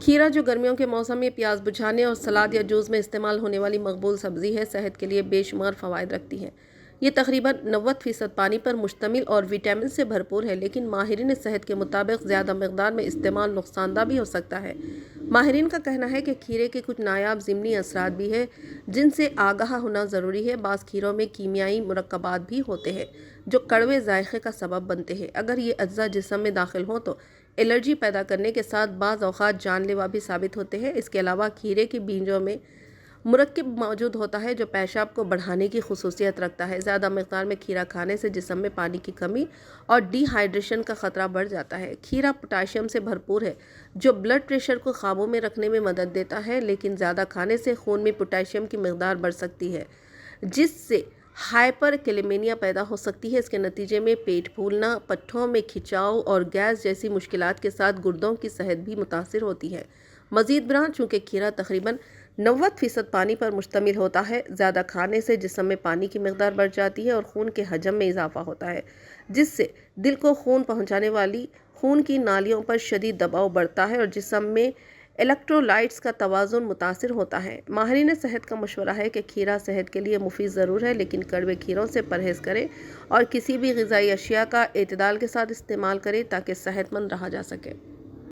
کھیرا جو گرمیوں کے موسم میں پیاس بجھانے اور سلاد یا جوس میں استعمال ہونے والی مقبول سبزی ہے، صحت کے لیے بے شمار فوائد رکھتی ہے۔ یہ تقریباً 90% پانی پر مشتمل اور وٹامن سے بھرپور ہے، لیکن ماہرین صحت کے مطابق زیادہ مقدار میں استعمال نقصان دہ بھی ہو سکتا ہے۔ ماہرین کا کہنا ہے کہ کھیرے کے کچھ نایاب ضمنی اثرات بھی ہیں جن سے آگاہ ہونا ضروری ہے۔ بعض کھیروں میں کیمیائی مرکبات بھی ہوتے ہیں جو کڑوے ذائقے کا سبب بنتے ہیں۔ اگر یہ اجزاء جسم میں داخل ہوں تو الرجی پیدا کرنے کے ساتھ بعض اوقات جان لیوا بھی ثابت ہوتے ہیں۔ اس کے علاوہ کھیرے کی بیجوں میں مرکب موجود ہوتا ہے جو پیشاب کو بڑھانے کی خصوصیت رکھتا ہے۔ زیادہ مقدار میں کھیرا کھانے سے جسم میں پانی کی کمی اور ڈی ہائیڈریشن کا خطرہ بڑھ جاتا ہے۔ کھیرا پوٹاشیم سے بھرپور ہے جو بلڈ پریشر کو قابو میں رکھنے میں مدد دیتا ہے، لیکن زیادہ کھانے سے خون میں پوٹاشیم کی مقدار بڑھ سکتی ہے جس سے ہائپر کیلیمیا پیدا ہو سکتی ہے۔ اس کے نتیجے میں پیٹ پھولنا، پٹھوں میں کھچاؤ اور گیس جیسی مشکلات کے ساتھ گردوں کی صحت بھی متاثر ہوتی ہے۔ مزید برآں، چونکہ کھیرا تقریباً 90% پانی پر مشتمل ہوتا ہے، زیادہ کھانے سے جسم میں پانی کی مقدار بڑھ جاتی ہے اور خون کے حجم میں اضافہ ہوتا ہے، جس سے دل کو خون پہنچانے والی خون کی نالیوں پر شدید دباؤ بڑھتا ہے اور جسم میں الیکٹرولائٹس کا توازن متاثر ہوتا ہے۔ ماہرین صحت کا مشورہ ہے کہ کھیرا صحت کے لیے مفید ضرور ہے، لیکن کڑوے کھیروں سے پرہیز کریں اور کسی بھی غذائی اشیاء کا اعتدال کے ساتھ استعمال کریں تاکہ صحت مند رہا جا سکے۔